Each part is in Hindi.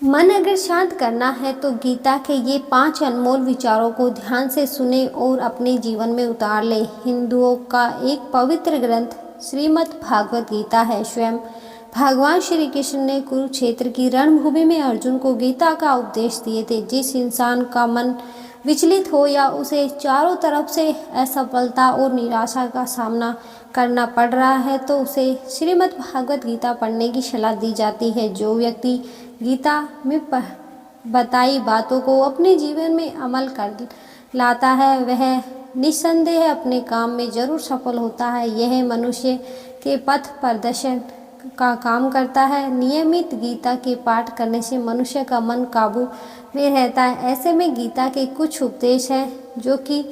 मन अगर शांत करना है तो गीता के ये 5 अनमोल विचारों को ध्यान से सुने और अपने जीवन में उतार ले। हिंदुओं का एक पवित्र ग्रंथ श्रीमद् भागवत गीता है। स्वयं भगवान श्री कृष्ण ने कुरुक्षेत्र की रणभूमि में अर्जुन को गीता का उपदेश दिए थे। जिस इंसान का मन विचलित हो या उसे चारों तरफ से असफलता और निराशा का सामना करना पड़ रहा है तो उसे श्रीमद् भागवत गीता पढ़ने की सलाह दी जाती है। जो व्यक्ति गीता में बताई बातों को अपने जीवन में अमल कर लाता है वह निस्संदेह अपने काम में जरूर सफल होता है। यह मनुष्य के पथ प्रदर्शन का काम करता है। नियमित गीता के पाठ करने से मनुष्य का मन काबू में रहता है। ऐसे में गीता के कुछ उपदेश हैं जो कि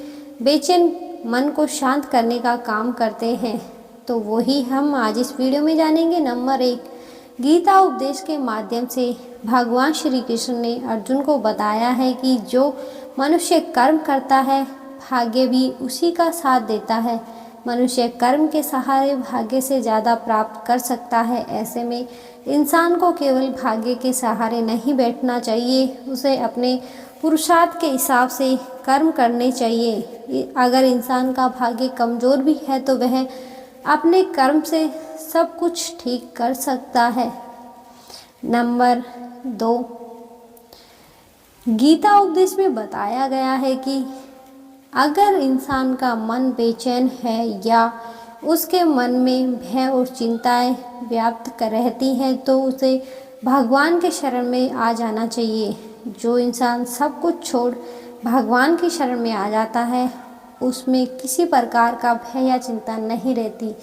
बेचैन मन को शांत करने का काम करते हैं, तो वही हम आज इस वीडियो में जानेंगे। नंबर 1, गीता उपदेश के माध्यम से भगवान श्री कृष्ण ने अर्जुन को बताया है कि जो मनुष्य कर्म करता है भाग्य भी उसी का साथ देता है। मनुष्य कर्म के सहारे भाग्य से ज़्यादा प्राप्त कर सकता है। ऐसे में इंसान को केवल भाग्य के सहारे नहीं बैठना चाहिए, उसे अपने पुरुषार्थ के हिसाब से कर्म करने चाहिए। अगर इंसान का भाग्य कमज़ोर भी है तो वह अपने कर्म से सब कुछ ठीक कर सकता है। नंबर 2, गीता उपदेश में बताया गया है कि अगर इंसान का मन बेचैन है या उसके मन में भय और चिंताएं व्याप्त रहती हैं तो उसे भगवान के शरण में आ जाना चाहिए। जो इंसान सब कुछ छोड़ भगवान की शरण में आ जाता है उसमें किसी प्रकार का भय या चिंता नहीं रहती।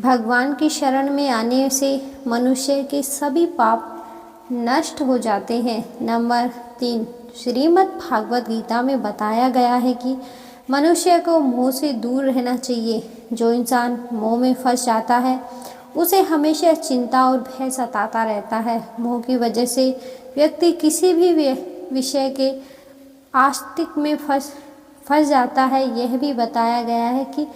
भगवान की शरण में आने से मनुष्य के सभी पाप नष्ट हो जाते हैं। नंबर 3, श्रीमद् भागवत गीता में बताया गया है कि मनुष्य को मोह से दूर रहना चाहिए। जो इंसान मोह में फंस जाता है उसे हमेशा चिंता और भय सताता रहता है। मोह की वजह से व्यक्ति किसी भी विषय के आस्तिक में फंस जाता है। यह भी बताया गया है कि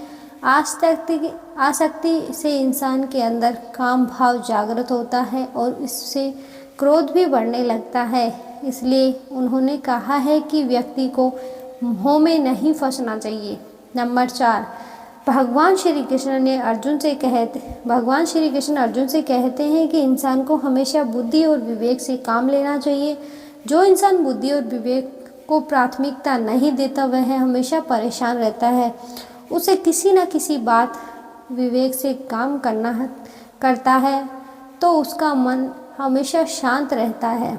आसक्ति से इंसान के अंदर काम भाव जागृत होता है और इससे क्रोध भी बढ़ने लगता है। इसलिए उन्होंने कहा है कि व्यक्ति को मोह में नहीं फंसना चाहिए। नंबर 4, भगवान श्री कृष्ण अर्जुन से कहते हैं कि इंसान को हमेशा बुद्धि और विवेक से काम लेना चाहिए। जो इंसान बुद्धि और विवेक को प्राथमिकता नहीं देता वह हमेशा परेशान रहता है। उसे किसी न किसी बात विवेक से काम करता है तो उसका मन हमेशा शांत रहता है।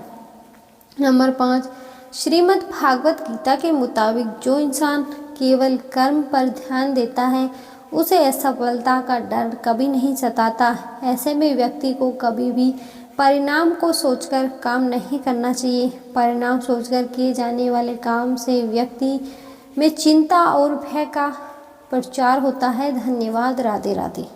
नंबर 5, श्रीमद् भागवत गीता के मुताबिक जो इंसान केवल कर्म पर ध्यान देता है उसे असफलता का डर कभी नहीं सताता। ऐसे में व्यक्ति को कभी भी परिणाम को सोचकर काम नहीं करना चाहिए। परिणाम सोचकर किए जाने वाले काम से व्यक्ति में चिंता और भय का प्रचार होता है। धन्यवाद। राधे राधे।